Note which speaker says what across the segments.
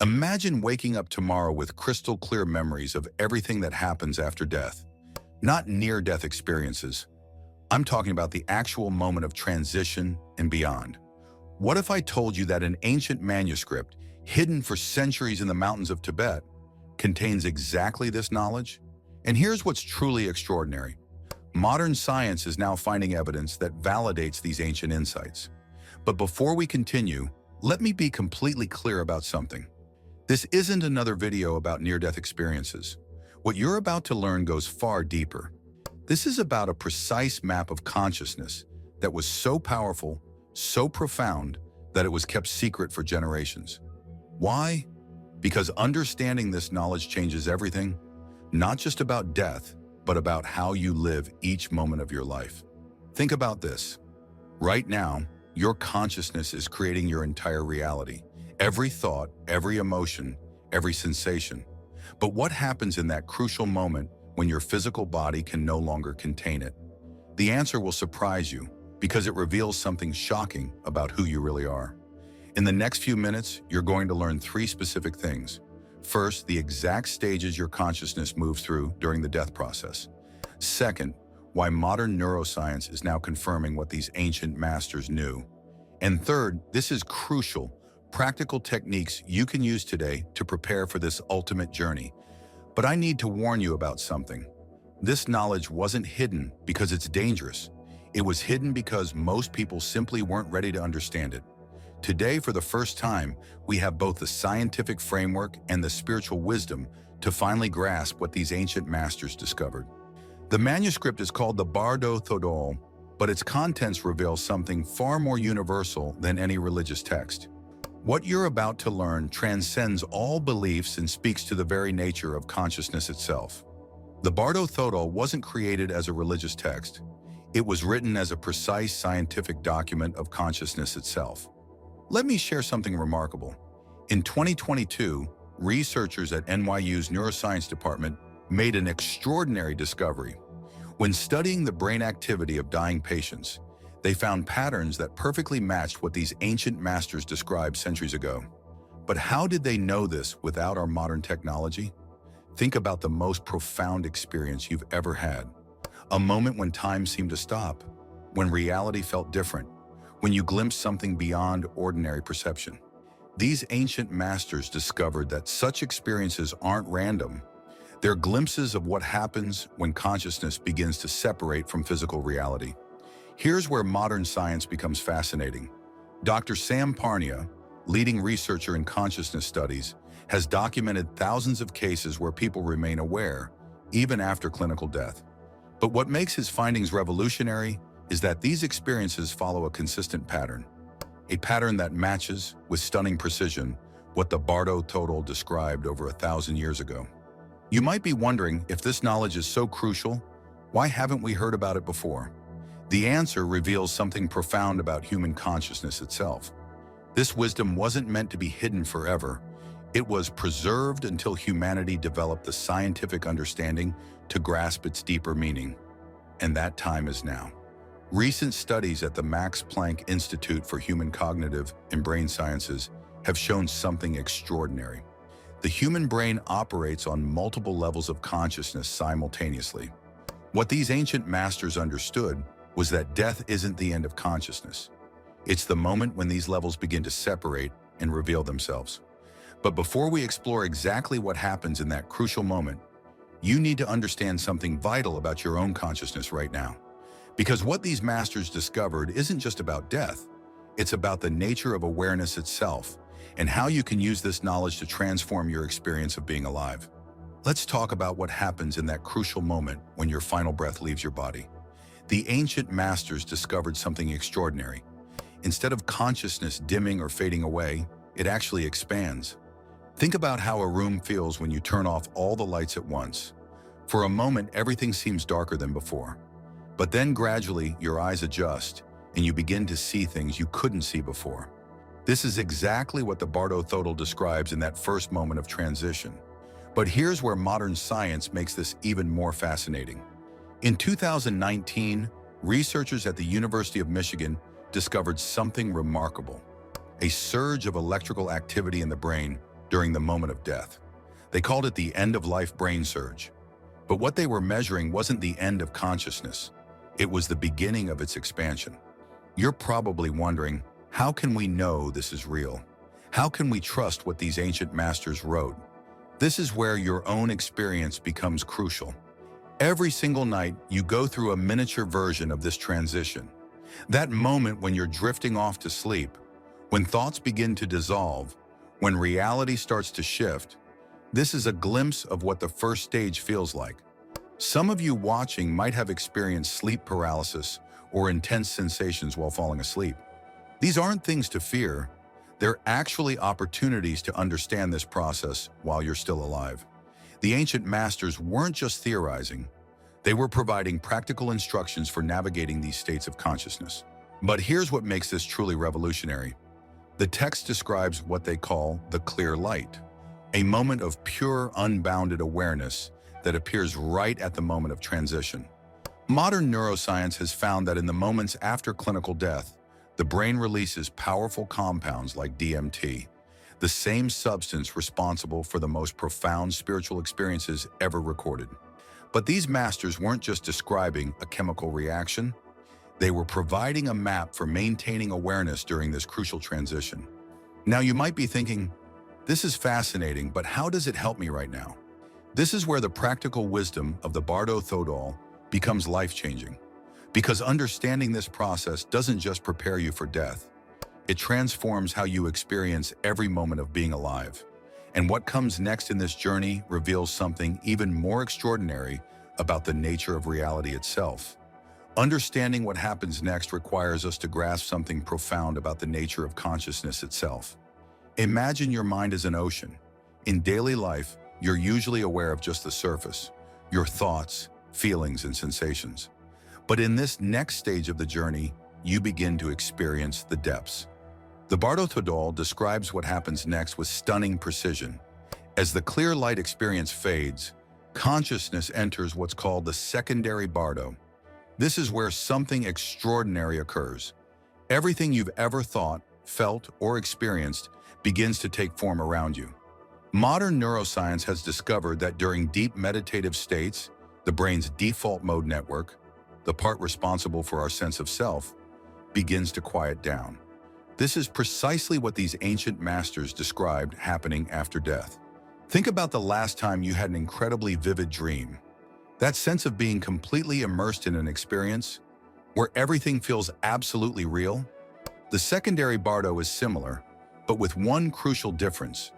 Speaker 1: Imagine waking up tomorrow with crystal clear memories of everything that happens after death. Not near-death experiences. I'm talking about the actual moment of transition and beyond. What if I told you that an ancient manuscript, hidden for centuries in the mountains of Tibet, contains exactly this knowledge? And here's what's truly extraordinary. Modern science is now finding evidence that validates these ancient insights. But before we continue, let me be completely clear about something. This isn't another video about near-death experiences. What you're about to learn goes far deeper. This is about a precise map of consciousness that was so powerful, so profound, that it was kept secret for generations. Why? Because understanding this knowledge changes everything, not just about death, but about how you live each moment of your life. Think about this. Right now, your consciousness is creating your entire reality. Every thought, every emotion, every sensation. But what happens in that crucial moment when your physical body can no longer contain it? The answer will surprise you because it reveals something shocking about who you really are. In the next few minutes, you're going to learn 3 specific things. First, the exact stages your consciousness moves through during the death process. Second, why modern neuroscience is now confirming what these ancient masters knew. And third, this is crucial, practical techniques you can use today to prepare for this ultimate journey. But I need to warn you about something. This knowledge wasn't hidden because it's dangerous. It was hidden because most people simply weren't ready to understand it. Today, for the first time, we have both the scientific framework and the spiritual wisdom to finally grasp what these ancient masters discovered. The manuscript is called the Bardo Thodol, but its contents reveal something far more universal than any religious text. What you're about to learn transcends all beliefs and speaks to the very nature of consciousness itself. The Bardo Thodol wasn't created as a religious text. It was written as a precise scientific document of consciousness itself. Let me share something remarkable. In 2022, researchers at NYU's Neuroscience department made an extraordinary discovery. When studying the brain activity of dying patients, they found patterns that perfectly matched what these ancient masters described centuries ago. But how did they know this without our modern technology? Think about the most profound experience you've ever had. A moment when time seemed to stop, when reality felt different, when you glimpsed something beyond ordinary perception. These ancient masters discovered that such experiences aren't random. They're glimpses of what happens when consciousness begins to separate from physical reality. Here's where modern science becomes fascinating. Dr. Sam Parnia, leading researcher in consciousness studies, has documented thousands of cases where people remain aware, even after clinical death. But what makes his findings revolutionary is that these experiences follow a consistent pattern. A pattern that matches, with stunning precision, what the Bardo Thodol described over 1,000 years ago. You might be wondering, if this knowledge is so crucial, why haven't we heard about it before? The answer reveals something profound about human consciousness itself. This wisdom wasn't meant to be hidden forever. It was preserved until humanity developed the scientific understanding to grasp its deeper meaning. And that time is now. Recent studies at the Max Planck Institute for Human Cognitive and Brain Sciences have shown something extraordinary. The human brain operates on multiple levels of consciousness simultaneously. What these ancient masters understood was that death isn't the end of consciousness. It's the moment when these levels begin to separate and reveal themselves. But before we explore exactly what happens in that crucial moment, you need to understand something vital about your own consciousness right now. Because what these masters discovered isn't just about death, it's about the nature of awareness itself and how you can use this knowledge to transform your experience of being alive. Let's talk about what happens in that crucial moment when your final breath leaves your body. The ancient masters discovered something extraordinary. Instead of consciousness dimming or fading away, it actually expands. Think about how a room feels when you turn off all the lights at once. For a moment, everything seems darker than before. But then gradually, your eyes adjust, and you begin to see things you couldn't see before. This is exactly what the Bardo Thodol describes in that first moment of transition. But here's where modern science makes this even more fascinating. In 2019, researchers at the University of Michigan discovered something remarkable. A surge of electrical activity in the brain during the moment of death. They called it the end-of-life brain surge. But what they were measuring wasn't the end of consciousness. It was the beginning of its expansion. You're probably wondering, how can we know this is real? How can we trust what these ancient masters wrote? This is where your own experience becomes crucial. Every single night, you go through a miniature version of this transition. That moment when you're drifting off to sleep, when thoughts begin to dissolve, when reality starts to shift, this is a glimpse of what the first stage feels like. Some of you watching might have experienced sleep paralysis or intense sensations while falling asleep. These aren't things to fear. They're actually opportunities to understand this process while you're still alive. The ancient masters weren't just theorizing. They were providing practical instructions for navigating these states of consciousness. But here's what makes this truly revolutionary. The text describes what they call the clear light, a moment of pure, unbounded awareness that appears right at the moment of transition. Modern neuroscience has found that in the moments after clinical death, the brain releases powerful compounds like DMT, the same substance responsible for the most profound spiritual experiences ever recorded. But these masters weren't just describing a chemical reaction. They were providing a map for maintaining awareness during this crucial transition. Now you might be thinking, this is fascinating, but how does it help me right now? This is where the practical wisdom of the Bardo Thodol becomes life-changing. Because understanding this process doesn't just prepare you for death. It transforms how you experience every moment of being alive. And what comes next in this journey reveals something even more extraordinary about the nature of reality itself. Understanding what happens next requires us to grasp something profound about the nature of consciousness itself. Imagine your mind as an ocean. In daily life, you're usually aware of just the surface, your thoughts, feelings, and sensations. But in this next stage of the journey, you begin to experience the depths. The Bardo Thodol describes what happens next with stunning precision. As the clear light experience fades, consciousness enters what's called the secondary Bardo. This is where something extraordinary occurs. Everything you've ever thought, felt, or experienced begins to take form around you. Modern neuroscience has discovered that during deep meditative states, the brain's default mode network, the part responsible for our sense of self, begins to quiet down. This is precisely what these ancient masters described happening after death. Think about the last time you had an incredibly vivid dream. That sense of being completely immersed in an experience, where everything feels absolutely real. The secondary Bardo is similar, but with one crucial difference.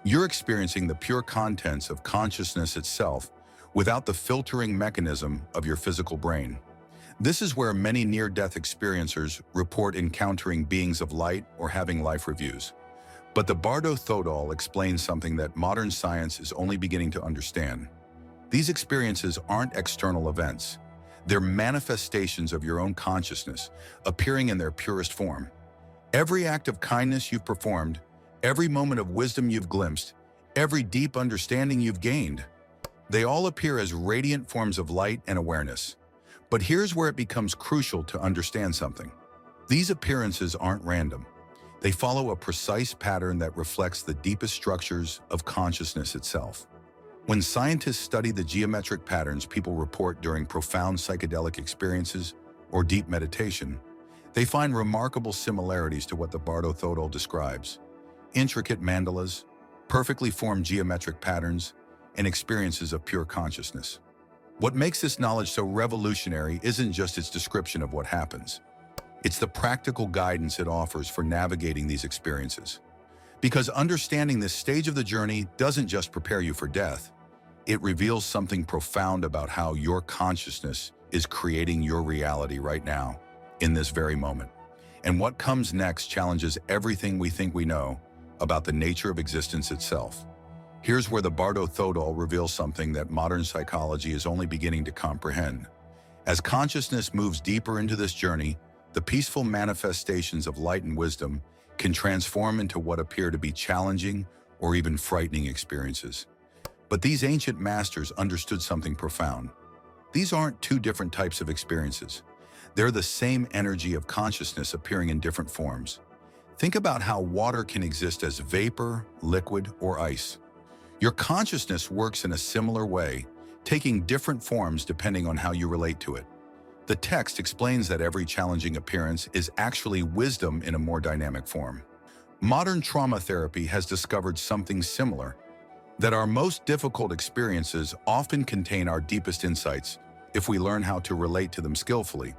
Speaker 1: You're experiencing the pure contents of consciousness itself without the filtering mechanism of your physical brain. This is where many near-death experiencers report encountering beings of light or having life reviews. But the Bardo Thodol explains something that modern science is only beginning to understand. These experiences aren't external events. They're manifestations of your own consciousness, appearing in their purest form. Every act of kindness you've performed, every moment of wisdom you've glimpsed, every deep understanding you've gained, they all appear as radiant forms of light and awareness. But here's where it becomes crucial to understand something. These appearances aren't random. They follow a precise pattern that reflects the deepest structures of consciousness itself. When scientists study the geometric patterns people report during profound psychedelic experiences or deep meditation, they find remarkable similarities to what the Bardo Thodol describes. Intricate mandalas, perfectly formed geometric patterns, and experiences of pure consciousness. What makes this knowledge so revolutionary isn't just its description of what happens. It's the practical guidance it offers for navigating these experiences. Because understanding this stage of the journey doesn't just prepare you for death, it reveals something profound about how your consciousness is creating your reality right now, in this very moment. And what comes next challenges everything we think we know about the nature of existence itself. Here's where the Bardo Thodol reveals something that modern psychology is only beginning to comprehend. As consciousness moves deeper into this journey, the peaceful manifestations of light and wisdom can transform into what appear to be challenging or even frightening experiences. But these ancient masters understood something profound. These aren't two different types of experiences. They're the same energy of consciousness appearing in different forms. Think about how water can exist as vapor, liquid, or ice. Your consciousness works in a similar way, taking different forms depending on how you relate to it. The text explains that every challenging appearance is actually wisdom in a more dynamic form. Modern trauma therapy has discovered something similar, that our most difficult experiences often contain our deepest insights if we learn how to relate to them skillfully.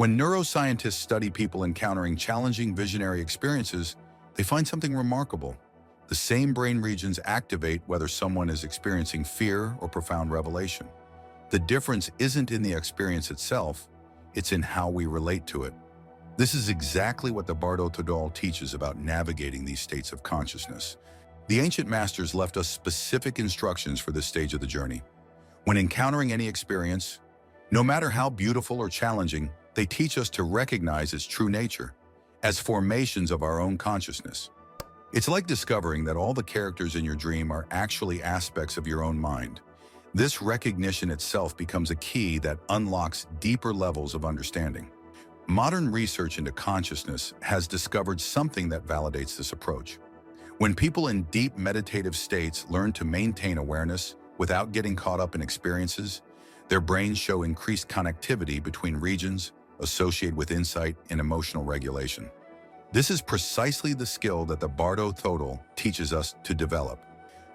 Speaker 1: When neuroscientists study people encountering challenging visionary experiences, they find something remarkable. The same brain regions activate whether someone is experiencing fear or profound revelation. The difference isn't in the experience itself, it's in how we relate to it. This is exactly what the Bardo Thodol teaches about navigating these states of consciousness. The ancient masters left us specific instructions for this stage of the journey. When encountering any experience, no matter how beautiful or challenging, they teach us to recognize its true nature as formations of our own consciousness. It's like discovering that all the characters in your dream are actually aspects of your own mind. This recognition itself becomes a key that unlocks deeper levels of understanding. Modern research into consciousness has discovered something that validates this approach. When people in deep meditative states learn to maintain awareness without getting caught up in experiences, their brains show increased connectivity between regions associated with insight and emotional regulation. This is precisely the skill that the Bardo Thodol teaches us to develop.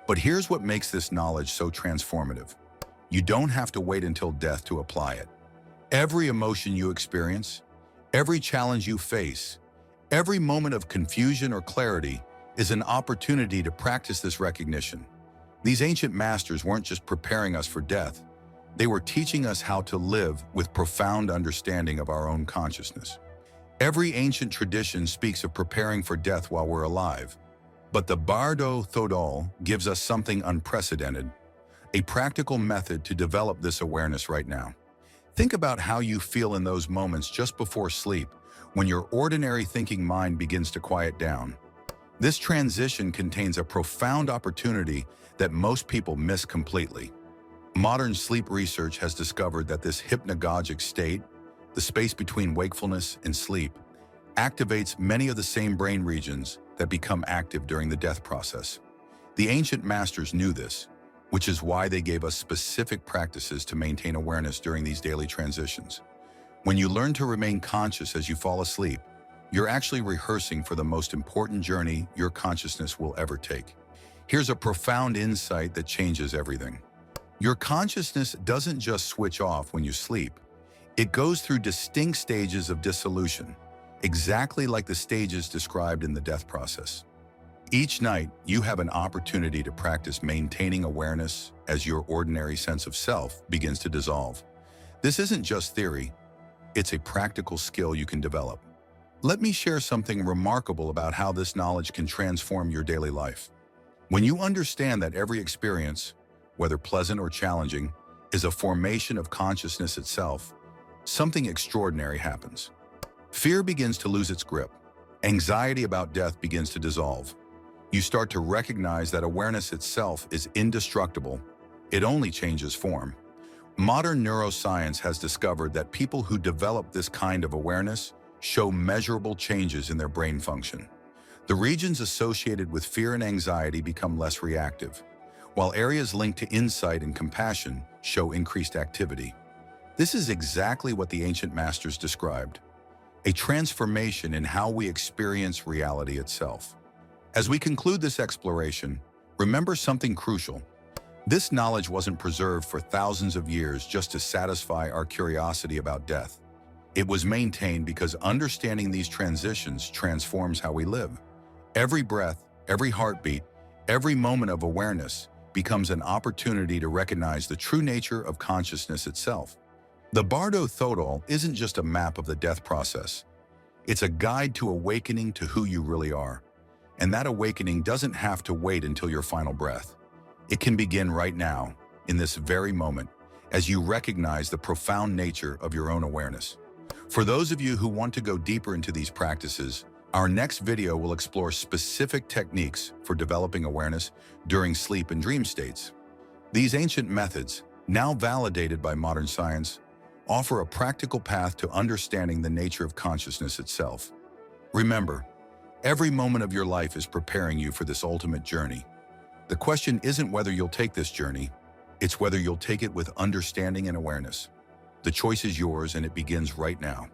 Speaker 1: But here's what makes this knowledge so transformative. You don't have to wait until death to apply it. Every emotion you experience, every challenge you face, every moment of confusion or clarity is an opportunity to practice this recognition. These ancient masters weren't just preparing us for death, they were teaching us how to live with profound understanding of our own consciousness. Every ancient tradition speaks of preparing for death while we're alive, but the Bardo Thodol gives us something unprecedented, a practical method to develop this awareness right now. Think about how you feel in those moments just before sleep, when your ordinary thinking mind begins to quiet down. This transition contains a profound opportunity that most people miss completely. Modern sleep research has discovered that this hypnagogic state, the space between wakefulness and sleep, activates many of the same brain regions that become active during the death process. The ancient masters knew this, which is why they gave us specific practices to maintain awareness during these daily transitions. When you learn to remain conscious as you fall asleep, you're actually rehearsing for the most important journey your consciousness will ever take. Here's a profound insight that changes everything. Your consciousness doesn't just switch off when you sleep. It goes through distinct stages of dissolution, exactly like the stages described in the death process. Each night, you have an opportunity to practice maintaining awareness as your ordinary sense of self begins to dissolve. This isn't just theory, it's a practical skill you can develop. Let me share something remarkable about how this knowledge can transform your daily life. When you understand that every experience, whether pleasant or challenging, is a formation of consciousness itself, something extraordinary happens. Fear begins to lose its grip. Anxiety about death begins to dissolve. You start to recognize that awareness itself is indestructible. It only changes form. Modern neuroscience has discovered that people who develop this kind of awareness show measurable changes in their brain function. The regions associated with fear and anxiety become less reactive, while areas linked to insight and compassion show increased activity. This is exactly what the ancient masters described, a transformation in how we experience reality itself. As we conclude this exploration, remember something crucial. This knowledge wasn't preserved for thousands of years just to satisfy our curiosity about death. It was maintained because understanding these transitions transforms how we live. Every breath, every heartbeat, every moment of awareness becomes an opportunity to recognize the true nature of consciousness itself. The Bardo Thodol isn't just a map of the death process. It's a guide to awakening to who you really are. And that awakening doesn't have to wait until your final breath. It can begin right now, in this very moment, as you recognize the profound nature of your own awareness. For those of you who want to go deeper into these practices, our next video will explore specific techniques for developing awareness during sleep and dream states. These ancient methods, now validated by modern science, offer a practical path to understanding the nature of consciousness itself. Remember, Every moment of your life is preparing you for this ultimate journey. The question isn't whether you'll take this journey, it's whether you'll take it with understanding and awareness. The choice is yours, and it begins right now.